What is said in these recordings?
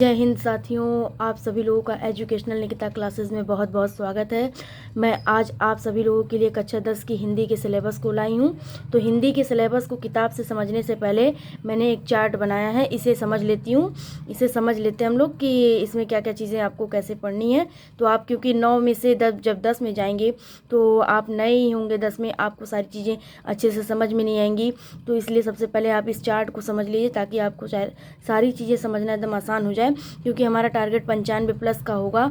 जय हिंद साथियों, आप सभी लोगों का एजुकेशनल निकिता क्लासेस में बहुत बहुत स्वागत है। मैं आज आप सभी लोगों के लिए कक्षा 10 की हिंदी के सिलेबस को लाई हूँ। तो हिंदी के सिलेबस को किताब से समझने से पहले मैंने एक चार्ट बनाया है, इसे समझ लेती हूँ। इसे समझ लेते हैं हम लोग कि इसमें क्या क्या चीज़ें आपको कैसे पढ़नी है। तो आप क्योंकि 9 में से 10 जब 10 में जाएंगे तो आप नए ही होंगे, 10 में आपको सारी चीज़ें अच्छे से समझ में नहीं आएंगी। तो इसलिए सबसे पहले आप इस चार्ट को समझ लीजिए ताकि आपको सारी चीज़ें समझना एकदम आसान हो जाए, क्योंकि हमारा टारगेट 95+ का होगा।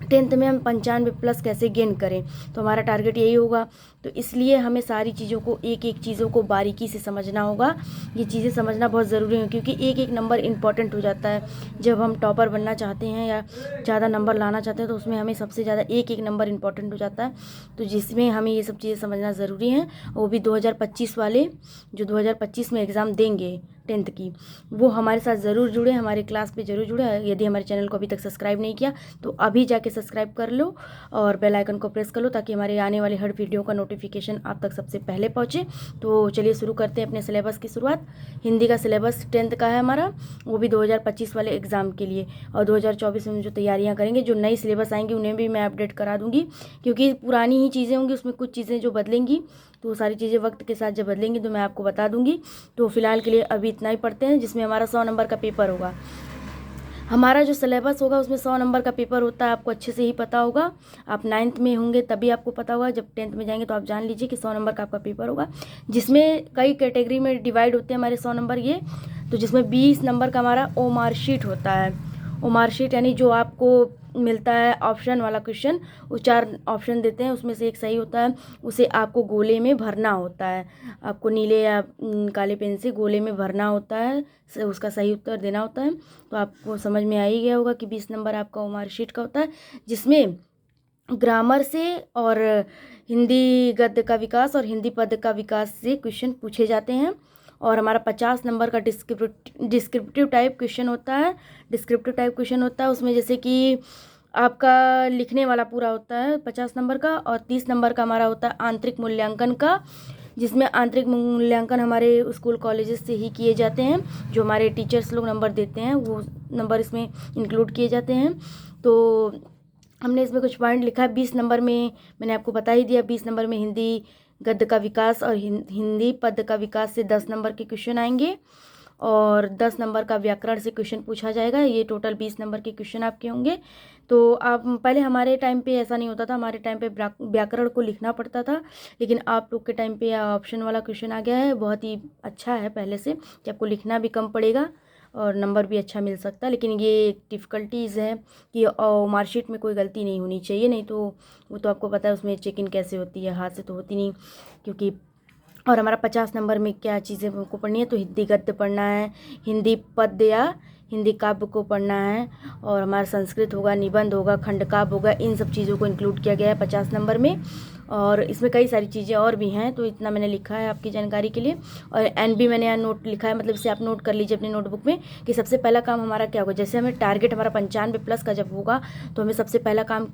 10th में हम 95+ कैसे गेन करें, तो हमारा टारगेट यही होगा। तो इसलिए हमें सारी चीज़ों को एक एक चीज़ों को बारीकी से समझना होगा। ये चीज़ें समझना बहुत ज़रूरी है, क्योंकि एक एक नंबर इम्पॉर्टेंट हो जाता है। जब हम टॉपर बनना चाहते हैं या ज़्यादा नंबर लाना चाहते हैं तो उसमें हमें सबसे ज़्यादा एक एक नंबर इम्पॉर्टेंट हो जाता है। तो जिसमें हमें ये सब चीज़ें समझना ज़रूरी है। वो भी 2025 वाले जो 2025 में एग्ज़ाम देंगे 10th की, वो हमारे साथ ज़रूर जुड़े, हमारे क्लास पे ज़रूर जुड़े। यदि हमारे चैनल को अभी तक सब्सक्राइब नहीं किया तो अभी जाके सब्सक्राइब कर लो और बेल आइकन को प्रेस कर लो, ताकि हमारे आने वाले हर वीडियो का नोटिफिकेशन आप तक सबसे पहले पहुँचे। तो चलिए शुरू करते हैं अपने सिलेबस की शुरुआत। हिंदी का सिलेबस 10th का है हमारा, वो भी 2025 वाले एग्ज़ाम के लिए। और 2024 में जो तैयारियाँ करेंगे, जो नई सिलेबस आएंगी उन्हें भी मैं अपडेट करा दूँगी, क्योंकि पुरानी ही चीज़ें होंगी, उसमें कुछ चीज़ें जो बदलेंगी। तो वो सारी चीज़ें वक्त के साथ जब बदलेंगी तो मैं आपको बता दूंगी। तो फिलहाल के लिए अभी इतना ही पढ़ते हैं, जिसमें हमारा 100 नंबर का पेपर होगा। हमारा जो सिलेबस होगा उसमें 100 नंबर का पेपर होता है, आपको अच्छे से ही पता होगा। आप 9th में होंगे तभी आपको पता होगा, जब 10th में जाएंगे तो आप जान लीजिए कि 100 नंबर का आपका पेपर होगा, जिसमें कई कैटेगरी में डिवाइड होते हैं हमारे 100 नंबर ये। तो जिसमें 20 नंबर का हमारा ओ मार्कशीट होता है। ओ मार्कशीट यानी जो आपको मिलता है ऑप्शन वाला क्वेश्चन, वो 4 ऑप्शन देते हैं, उसमें से एक सही होता है, उसे आपको गोले में भरना होता है। आपको नीले या काले पेन से गोले में भरना होता है, उसका सही उत्तर देना होता है। तो आपको समझ में आ ही गया होगा कि 20 नंबर आपका ओ मार्कशीट का होता है, जिसमें ग्रामर से और हिंदी गद्य का विकास और हिंदी पद्य का विकास से क्वेश्चन पूछे जाते हैं। और हमारा 50 नंबर का डिस्क्रिप्टिव टाइप क्वेश्चन होता है। डिस्क्रिप्टिव टाइप क्वेश्चन होता है उसमें, जैसे कि आपका लिखने वाला पूरा होता है 50 नंबर का। और 30 नंबर का हमारा होता है आंतरिक मूल्यांकन का, जिसमें आंतरिक मूल्यांकन हमारे स्कूल कॉलेजेस से ही किए जाते हैं। जो हमारे टीचर्स लोग नंबर देते हैं वो नंबर इसमें इंक्लूड किए जाते हैं। तो हमने इसमें कुछ पॉइंट लिखा है। 20 नंबर में मैंने आपको बता ही दिया, 20 नंबर में हिंदी गद्य का विकास और हिंदी पद्य का विकास से 10 नंबर के क्वेश्चन आएंगे, और 10 नंबर का व्याकरण से क्वेश्चन पूछा जाएगा। ये टोटल 20 नंबर के क्वेश्चन आपके होंगे। तो आप पहले, हमारे टाइम पे ऐसा नहीं होता था, हमारे टाइम पे व्याकरण को लिखना पड़ता था, लेकिन आप लोग के टाइम पे ऑप्शन वाला क्वेश्चन आ गया है। बहुत ही अच्छा है पहले से कि आपको लिखना भी कम पड़ेगा और नंबर भी अच्छा मिल सकता है। लेकिन ये एक डिफ़िकल्टीज़ है कि मार्कशीट में कोई गलती नहीं होनी चाहिए, नहीं तो वो तो आपको पता है उसमें चेक इन कैसे होती है, हाथ से तो होती नहीं, क्योंकि। और हमारा 50 नंबर में क्या चीज़ें हमको पढ़नी है, तो हिंदी गद्य पढ़ना है, हिंदी पद्य या हिंदी काव्य को पढ़ना है, और हमारा संस्कृत होगा, निबंध होगा, खंड काव्य होगा। इन सब चीज़ों को इंक्लूड किया गया है 50 नंबर में। और इसमें कई सारी चीज़ें और भी हैं, तो इतना मैंने लिखा है आपकी जानकारी के लिए। और एन भी मैंने यहाँ नोट लिखा है, मतलब इसे आप नोट कर लीजिए अपनी नोटबुक में कि सबसे पहला काम हमारा क्या होगा। जैसे हमें टारगेट हमारा 95+ का जब होगा, तो हमें सबसे पहला काम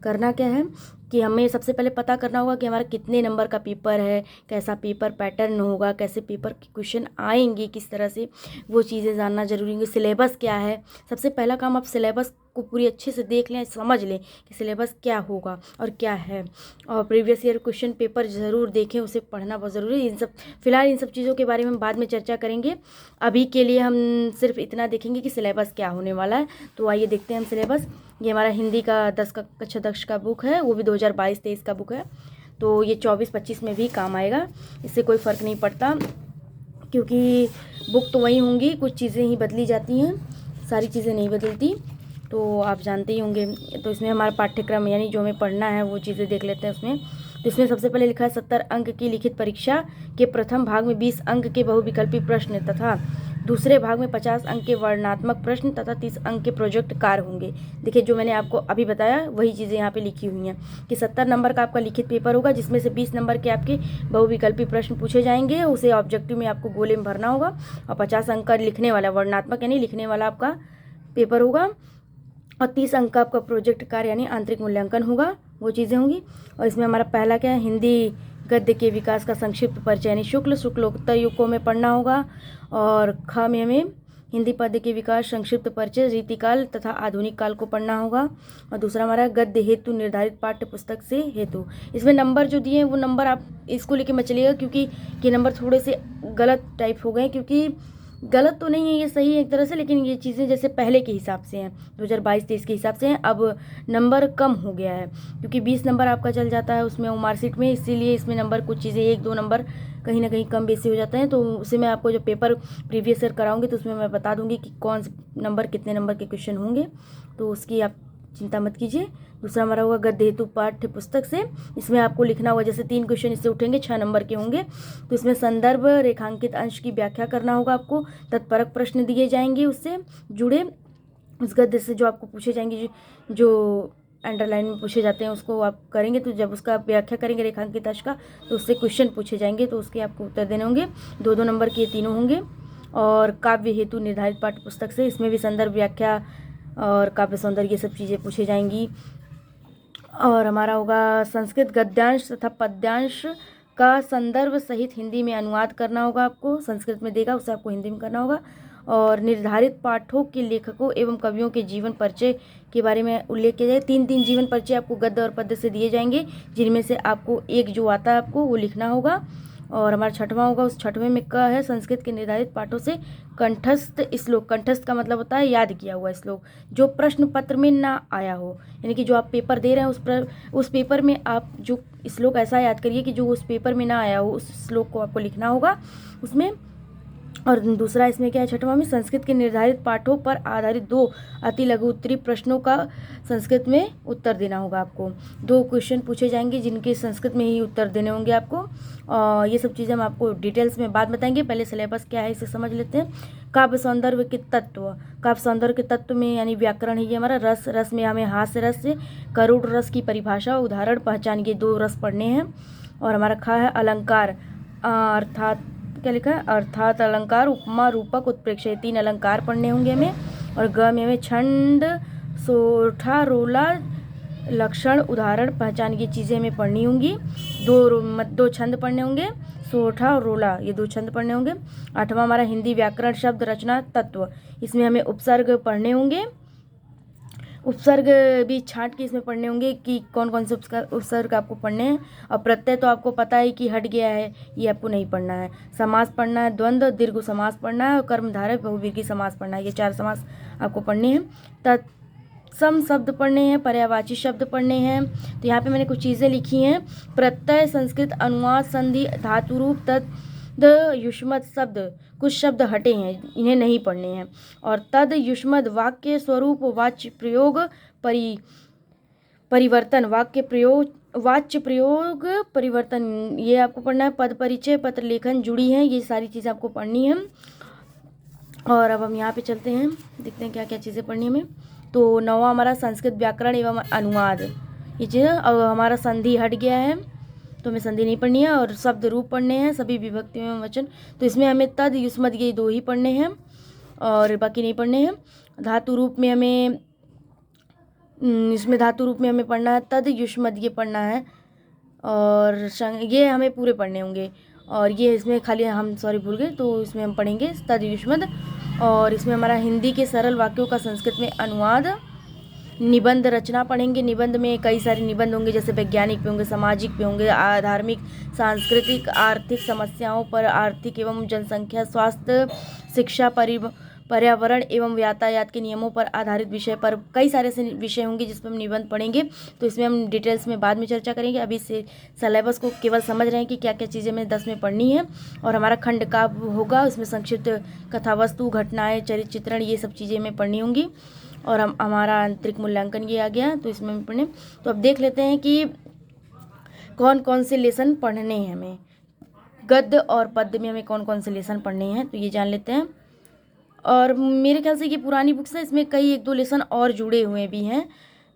करना क्या है कि हमें सबसे पहले पता करना होगा कि हमारा कितने नंबर का पेपर है, कैसा पेपर पैटर्न होगा, कैसे पेपर के क्वेश्चन आएंगे, किस तरह से, वो चीज़ें जानना जरूरी है। सिलेबस क्या है, सबसे पहला काम आप सिलेबस को पूरी अच्छे से देख लें, समझ लें कि सिलेबस क्या होगा और क्या है। और प्रीवियस ईयर क्वेश्चन पेपर ज़रूर देखें, उसे पढ़ना बहुत ज़रूरी है। फिलहाल इन सब चीज़ों के बारे में बाद में चर्चा करेंगे। अभी के लिए हम सिर्फ इतना देखेंगे कि सिलेबस क्या होने वाला है। तो आइए देखते हैं हम सिलेबस। ये हमारा हिंदी का 10 का कक्षा 10 का बुक है, वो भी 2022-23 का बुक है। तो ये 24-25 में भी काम आएगा, इससे कोई फ़र्क नहीं पड़ता, क्योंकि बुक तो वही होंगी, कुछ चीज़ें ही बदली जाती हैं, सारी चीज़ें नहीं बदलती, तो आप जानते ही होंगे। तो इसमें हमारा पाठ्यक्रम यानी जो हमें पढ़ना है वो चीज़ें देख लेते हैं उसमें। तो इसमें सबसे पहले लिखा है 70 अंक की लिखित परीक्षा के प्रथम भाग में 20 अंक के बहुविकल्पी प्रश्न तथा दूसरे भाग में 50 अंक के वर्णनात्मक प्रश्न तथा 30 अंक के प्रोजेक्ट कार्य होंगे। देखिए, जो मैंने आपको अभी बताया वही चीज़ें यहाँ पे लिखी हुई हैं कि 70 नंबर का आपका लिखित पेपर होगा, जिसमें से 20 नंबर के आपके बहुविकल्पी प्रश्न पूछे जाएंगे, उसे ऑब्जेक्टिव में आपको गोले में भरना होगा। और 50 अंक का लिखने वाला, वर्णनात्मक यानी लिखने वाला आपका पेपर होगा। और 30 अंक का आपका प्रोजेक्ट कार्य यानी आंतरिक मूल्यांकन होगा, वो चीज़ें होंगी। और इसमें हमारा पहला क्या है, हिंदी गद्य के विकास का संक्षिप्त परिचय यानी शुक्लोत्तर युगों में पढ़ना होगा। और ख में हमें हिंदी पद्य के विकास, संक्षिप्त परिचय, रीतिकाल तथा आधुनिक काल को पढ़ना होगा। और दूसरा हमारा गद्य हेतु निर्धारित पाठ्य पुस्तक से हेतु। इसमें नंबर जो दिए हैं वो नंबर आप इसको लेके मत चलिएगा, क्योंकि ये नंबर थोड़े से गलत टाइप हो गए, क्योंकि गलत तो नहीं है, ये सही है एक तरह से, लेकिन ये चीज़ें जैसे पहले के हिसाब से हैं, 2022-23 के हिसाब से हैं। अब नंबर कम हो गया है, क्योंकि 20 नंबर आपका चल जाता है उसमें मार्कशीट में, इसीलिए इसमें नंबर कुछ चीज़ें 1-2 नंबर कहीं ना कहीं कम बेसी हो जाते हैं। तो उसे मैं आपको जो पेपर प्रीवियस ईयर कराऊंगी तो उसमें मैं बता दूंगी कि कौन से नंबर कितने नंबर के क्वेश्चन होंगे, तो उसकी आप चिंता मत कीजिए। दूसरा हमारा होगा गद्य हेतु पाठ्य पुस्तक से। इसमें आपको लिखना होगा, जैसे 3 क्वेश्चन इससे उठेंगे, 6 नंबर के होंगे, तो इसमें संदर्भ रेखांकित अंश की व्याख्या करना होगा आपको। तत्परक प्रश्न दिए जाएंगे उससे जुड़े, उस गद्य से जो आपको पूछे जाएंगे, जो अंडरलाइन में पूछे जाते हैं उसको आप करेंगे। तो जब उसका आप व्याख्या करेंगे रेखांकित अंश का, तो उससे क्वेश्चन पूछे जाएंगे, तो उसके आपको उत्तर देने होंगे। 2-2 नंबर के ये तीनों होंगे। और काव्य हेतु निर्धारित पाठ्य पुस्तक से, इसमें भी संदर्भ, व्याख्या और काव्य सौंदर्य ये सब चीज़ें पूछी जाएंगी। और हमारा होगा संस्कृत गद्यांश तथा पद्यांश का संदर्भ सहित हिंदी में अनुवाद करना होगा आपको। संस्कृत में देगा, उसे आपको हिंदी में करना होगा। और निर्धारित पाठों के लेखकों एवं कवियों के जीवन परिचय के बारे में उल्लेख किया जाए। 3-3 जीवन परिचय आपको गद्य और पद्य से दिए जाएंगे, जिनमें से आपको एक जो आता है आपको वो लिखना होगा। और हमारा 6वां होगा, उस 6वें में क है संस्कृत के निर्धारित पाठों से कंठस्थ श्लोक। कंठस्थ का मतलब होता है याद किया हुआ श्लोक, जो प्रश्न पत्र में ना आया हो, यानी कि जो आप पेपर दे रहे हैं उस पेपर में आप जो श्लोक ऐसा याद करिए कि जो उस पेपर में ना आया हो, उस श्लोक को आपको लिखना होगा उसमें। और दूसरा इसमें क्या है, 6वां में संस्कृत के निर्धारित पाठों पर आधारित 2 अति लघु उत्तरीय प्रश्नों का संस्कृत में उत्तर देना होगा आपको। 2 क्वेश्चन पूछे जाएंगे जिनके संस्कृत में ही उत्तर देने होंगे आपको। और ये सब चीज़ें हम आपको डिटेल्स में बाद बताएंगे, पहले सिलेबस क्या है इसे समझ लेते हैं। काव्य सौंदर्य के तत्व। काव्य सौंदर्य के तत्व में यानी व्याकरण है ये हमारा। रस, रस में हमें हास्य रस से करुण रस की परिभाषा, उदाहरण, पहचान, ये 2 रस पढ़ने हैं। और हमारा खा है अलंकार, अर्थात क्या लिखा है, अर्थात अलंकार, उपमा, रूपक, उत्प्रेक्षा, 3 अलंकार पढ़ने होंगे हमें। और ग में हमें छंद, सोठा, रोला, लक्षण, उदाहरण, पहचान, ये चीज़ें हमें पढ़नी होंगी। 2 छंद पढ़ने होंगे, सोठा और रोला, ये 2 छंद पढ़ने होंगे। 8वां हमारा हिंदी व्याकरण, शब्द रचना, तत्व। इसमें हमें उपसर्ग पढ़ने होंगे। उपसर्ग भी छांट के इसमें पढ़ने होंगे कि कौन कौन से उपसर्ग आपको पढ़ने हैं। और प्रत्यय तो आपको पता है कि हट गया है, ये आपको नहीं पढ़ना है। समास पढ़ना है, द्वंद्व, दीर्घ समास पढ़ना है, और कर्मधारय बहुव्रीहि समास पढ़ना है, ये 4 समास आपको पढ़ने हैं। तत्सम शब्द पढ़ने हैं, पर्यायवाची शब्द पढ़ने हैं। तो यहाँ पे मैंने कुछ चीज़ें लिखी हैं। प्रत्यय, संस्कृत, अनुवाद, संधि, धातु रूप, तद युष्मद शब्द, कुछ शब्द हटे हैं, इन्हें नहीं पढ़ने हैं। और तद युष्मद वाक्य स्वरूप, वाच्य प्रयोग, परिवर्तन, वाक्य प्रयोग, वाच्य प्रयोग, परिवर्तन, ये आपको पढ़ना है। पद परिचय, पत्र लेखन, जुड़ी हैं, ये सारी चीज़ें आपको पढ़नी है। और अब हम यहाँ पे चलते हैं, देखते हैं क्या क्या चीज़ें पढ़नी हमें। तो 9वां हमारा संस्कृत व्याकरण एवं अनुवाद, ये चीज़। अब हमारा संधि हट गया है तो हमें संधि नहीं पढ़नी है। और शब्द रूप पढ़ने हैं, सभी विभक्ति एवं वचन, तो इसमें हमें तद, युष्मद, ये 2 ही पढ़ने हैं और बाकी नहीं पढ़ने हैं। धातु रूप में हमें इसमें धातु रूप में हमें पढ़ना है तद, युष्मद, ये पढ़ना है। और ये हमें पूरे पढ़ने होंगे। और ये इसमें खाली हम भूल गए, तो इसमें हम पढ़ेंगे तद, युष्मद। और इसमें हमारा हिंदी के सरल वाक्यों का संस्कृत में अनुवाद। निबंध रचना पढ़ेंगे। निबंध में कई सारे निबंध होंगे, जैसे वैज्ञानिक पे होंगे, सामाजिक पे होंगे, धार्मिक, सांस्कृतिक, आर्थिक समस्याओं पर, आर्थिक एवं जनसंख्या, स्वास्थ्य, शिक्षा, पर्यावरण एवं यातायात के नियमों पर आधारित विषय पर, कई सारे ऐसे विषय होंगे जिस पर हम निबंध पढ़ेंगे। तो इसमें हम डिटेल्स में बाद में चर्चा करेंगे। अभी से सिलेबस को केवल समझ रहे हैं कि क्या क्या चीज़ें हमें 10 में पढ़नी है। और हमारा खंड काव्य होगा, उसमें संक्षिप्त कथा वस्तु, घटनाएँ, चरित्र चित्रण, ये सब चीज़ें हमें पढ़नी होंगी। और हमारा आंतरिक मूल्यांकन ये आ गया, तो इसमें पढ़ने। तो अब देख लेते हैं कि कौन कौन से लेसन पढ़ने हैं हमें। गद्य और पद्य में हमें कौन कौन से लेसन पढ़ने हैं, तो ये जान लेते हैं। और मेरे ख्याल से ये पुरानी बुक्स है, इसमें कई 1-2 लेसन और जुड़े हुए भी हैं,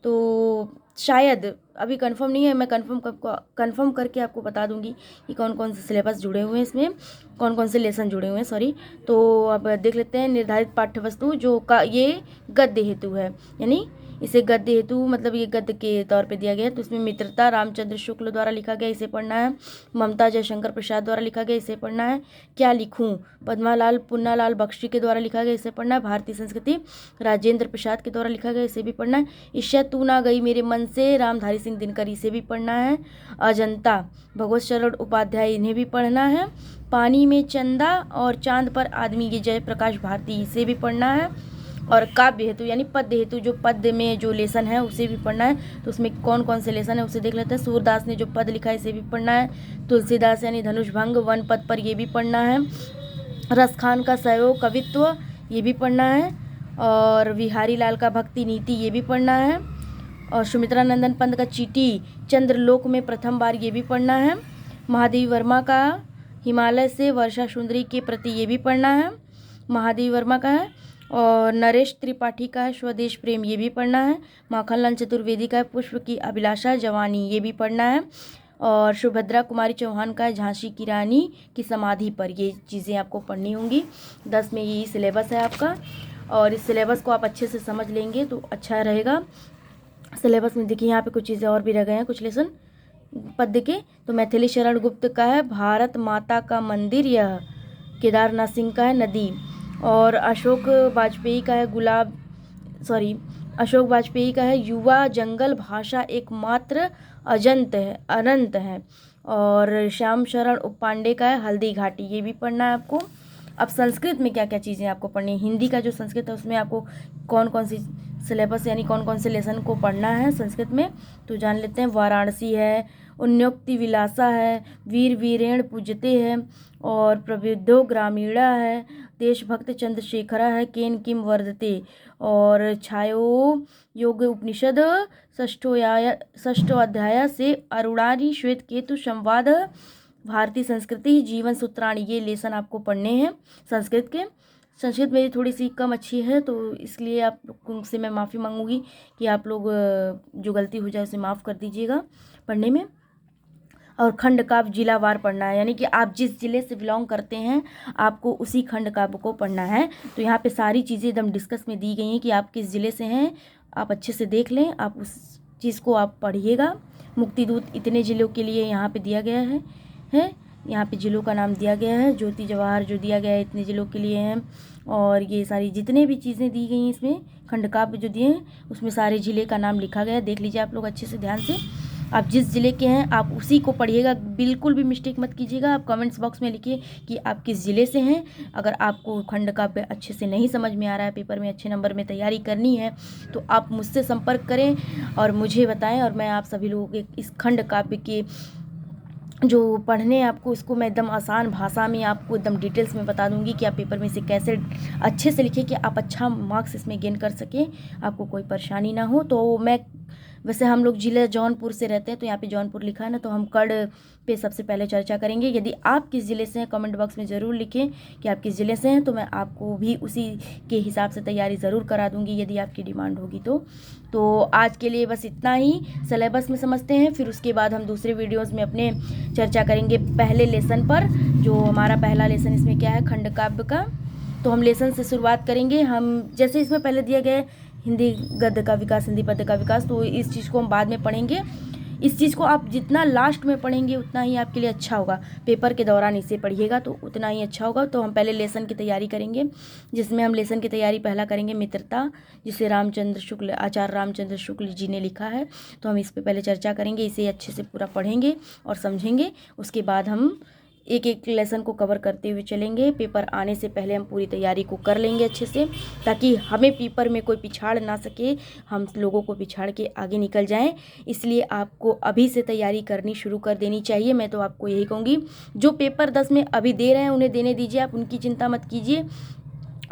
तो शायद अभी कंफर्म नहीं है, मैं कंफर्म करके आपको बता दूंगी कि कौन कौन से सिलेबस जुड़े हुए हैं, इसमें कौन कौन से लेसन जुड़े हुए हैं, सॉरी। तो अब देख लेते हैं। निर्धारित पाठ्य वस्तु जो का ये गद्य हेतु है, यानी इसे गद्य हेतु मतलब ये गद्य के तौर पे दिया गया है। तो इसमें मित्रता रामचंद्र शुक्ल द्वारा लिखा गया, इसे पढ़ना है। ममता जयशंकर प्रसाद द्वारा लिखा गया, इसे पढ़ना है। क्या लिखूं पद्मालाल पुन्नालाल बख्शी के द्वारा लिखा गया, इसे पढ़ना है। भारतीय संस्कृति राजेंद्र प्रसाद के द्वारा लिखा गया, इसे भी पढ़ना है। ईशा तू ना गई मेरे मन से रामधारी सिंह दिनकर, इसे भी पढ़ना है। अजंता भगवत शरण उपाध्याय, इन्हें भी पढ़ना है। पानी में चंदा और चांद पर आदमी, ये जयप्रकाश भारती, इसे भी पढ़ना है। और काव्य हेतु यानी पद्य हेतु जो पद्य में जो लेसन है उसे भी पढ़ना है। तो उसमें कौन कौन से लेसन है उसे देख लेते हैं। सूरदास ने जो पद लिखा है इसे भी पढ़ना है। तुलसीदास यानी धनुष भंग वन पद पर, ये भी पढ़ना है। रसखान का सहयोग कवित्व, ये भी पढ़ना है। और बिहारी लाल का भक्ति नीति, ये भी पढ़ना है। और सुमित्रा नंदन पंत का चीटी चंद्रलोक में प्रथम बार, ये भी पढ़ना है। महादेवी वर्मा का हिमालय से वर्षा सुंदरी के प्रति, ये भी पढ़ना है, महादेवी वर्मा का है। और नरेश त्रिपाठी का है स्वदेश प्रेम, ये भी पढ़ना है। माखनलाल चतुर्वेदी का है पुष्प की अभिलाषा जवानी, ये भी पढ़ना है। और सुभद्रा कुमारी चौहान का है झांसी की रानी की समाधि पर, ये चीज़ें आपको पढ़नी होंगी। 10 में यही सिलेबस है आपका, और इस सिलेबस को आप अच्छे से समझ लेंगे तो अच्छा रहेगा। सिलेबस में देखिए यहाँ पे कुछ चीज़ें और भी रह गए हैं, कुछ लेसन पद्य के। तो मैथिली शरण गुप्त का है भारत माता का मंदिर, यह केदारनाथ सिंह का है नदी। और अशोक वाजपेयी का है अशोक वाजपेयी का है युवा जंगल भाषा एकमात्र अनंत है। और श्याम शरण उपांडे का है हल्दी घाटी, ये भी पढ़ना है आपको। अब संस्कृत में क्या क्या चीज़ें आपको पढ़नी है। हिंदी का जो संस्कृत है उसमें आपको कौन कौन सी सिलेबस यानी कौन कौन से लेसन को पढ़ना है संस्कृत में, तो जान लेते हैं। वाराणसी है, उन्योक्ति विलासा है, वीर वीरेण पूजते हैं, और प्रविद्धो ग्रामीणा है, देशभक्त चंद्रशेखरा है, केन किम वर्धते, और छायो योग उपनिषद षष्ठोध्याय से अरुणारी श्वेत केतु संवाद, भारतीय संस्कृति जीवन सूत्राणी, ये लेसन आपको पढ़ने हैं संस्कृत के। संस्कृत मेरी थोड़ी सी कम अच्छी है तो इसलिए आप लोगों से मैं माफ़ी मांगूंगी कि आप लोग जो गलती हो जाए उसे माफ़ कर दीजिएगा पढ़ने में। और खंड काव्य जिलावार पढ़ना है, यानी कि आप जिस ज़िले से बिलोंग करते हैं आपको उसी खंड काव्य को पढ़ना है। तो यहाँ पे सारी चीज़ें एकदम डिस्कस में दी गई हैं कि आप किस ज़िले से हैं, आप अच्छे से देख लें, आप उस चीज़ को आप पढ़िएगा। मुक्तिदूत इतने ज़िलों के लिए यहाँ पे दिया गया है यहाँ पे ज़िलों का नाम दिया गया है। ज्योति जवाहर जो दिया गया है इतने ज़िलों के लिए हैं। और ये सारी जितने भी चीज़ें दी गई हैं इसमें खंड काव्य जो दिए हैं उसमें सारे ज़िले का नाम लिखा गया है। देख लीजिए आप लोग अच्छे से ध्यान से, आप जिस ज़िले के हैं आप उसी को पढ़िएगा, बिल्कुल भी मिस्टेक मत कीजिएगा। आप कमेंट्स बॉक्स में लिखिए कि आप किस ज़िले से हैं। अगर आपको खंड काव्य अच्छे से नहीं समझ में आ रहा है, पेपर में अच्छे नंबर में तैयारी करनी है, तो आप मुझसे संपर्क करें और मुझे बताएं, और मैं आप सभी लोगों के इस खंड काव्य के जो पढ़ने आपको इसको मैं एकदम आसान भाषा में आपको एकदम डिटेल्स में बता दूंगी कि आप पेपर में इसे कैसे अच्छे से लिखिए कि आप अच्छा मार्क्स इसमें गेन कर सकें, आपको कोई परेशानी ना हो। तो मैं वैसे हम लोग ज़िले जौनपुर से रहते हैं तो यहाँ पे जौनपुर लिखा है ना, तो हम कड़ पे सबसे पहले चर्चा करेंगे। यदि आप किस ज़िले से हैं कमेंट बॉक्स में ज़रूर लिखें कि आप किस ज़िले से हैं, तो मैं आपको भी उसी के हिसाब से तैयारी ज़रूर करा दूँगी यदि आपकी डिमांड होगी तो आज के लिए बस इतना ही। सिलेबस में समझते हैं, फिर उसके बाद हम दूसरे वीडियोज़ में अपने चर्चा करेंगे पहले लेसन पर। जो हमारा पहला लेसन इसमें क्या है खंड काव्य का, तो हम लेसन से शुरुआत करेंगे। हम जैसे इसमें पहले दिया गया हिंदी गद्य का विकास, हिंदी पद्य का विकास, तो इस चीज़ को हम बाद में पढ़ेंगे। इस चीज़ को आप जितना लास्ट में पढ़ेंगे उतना ही आपके लिए अच्छा होगा। पेपर के दौरान इसे पढ़िएगा तो उतना ही अच्छा होगा। तो हम पहले लेसन की तैयारी करेंगे, जिसमें हम लेसन की तैयारी पहला करेंगे मित्रता, जिसे आचार्य रामचंद्र शुक्ल जी ने लिखा है। तो हम इस पर पहले चर्चा करेंगे, इसे अच्छे से पूरा पढ़ेंगे और समझेंगे। उसके बाद हम एक एक लेसन को कवर करते हुए चलेंगे। पेपर आने से पहले हम पूरी तैयारी को कर लेंगे अच्छे से, ताकि हमें पेपर में कोई पिछाड़ ना सके, हम लोगों को पिछाड़ के आगे निकल जाएं। इसलिए आपको अभी से तैयारी करनी शुरू कर देनी चाहिए। मैं तो आपको यही कहूँगी, जो पेपर 10 में अभी दे रहे हैं उन्हें देने दीजिए, आप उनकी चिंता मत कीजिए,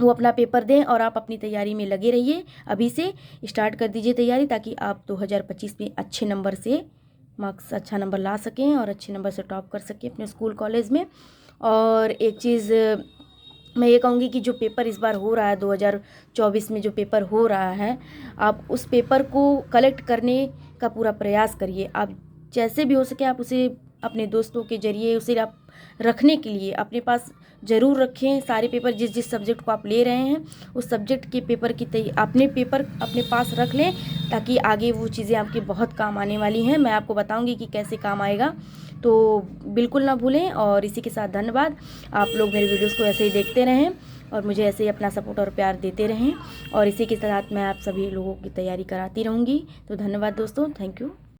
वो अपना पेपर दें और आप अपनी तैयारी में लगे रहिए। अभी से स्टार्ट कर दीजिए तैयारी, ताकि आप 2025 में अच्छे नंबर से मार्क्स अच्छा नंबर ला सकें और अच्छे नंबर से टॉप कर सकें अपने स्कूल कॉलेज में। और एक चीज़ मैं ये कहूँगी कि जो पेपर इस बार हो रहा है 2024 में जो पेपर हो रहा है, आप उस पेपर को कलेक्ट करने का पूरा प्रयास करिए। आप जैसे भी हो सके आप उसे अपने दोस्तों के ज़रिए उसे आप रखने के लिए अपने पास ज़रूर रखें। सारे पेपर जिस जिस सब्जेक्ट को आप ले रहे हैं उस सब्जेक्ट के पेपर की अपने पेपर अपने पास रख लें, ताकि आगे वो चीज़ें आपकी बहुत काम आने वाली हैं। मैं आपको बताऊंगी कि कैसे काम आएगा, तो बिल्कुल ना भूलें। और इसी के साथ धन्यवाद। आप लोग मेरे वीडियोस को ऐसे ही देखते रहें और मुझे ऐसे ही अपना सपोर्ट और प्यार देते रहें, और इसी के साथ मैं आप सभी लोगों की तैयारी कराती रहूँगी। तो धन्यवाद दोस्तों, थैंक यू।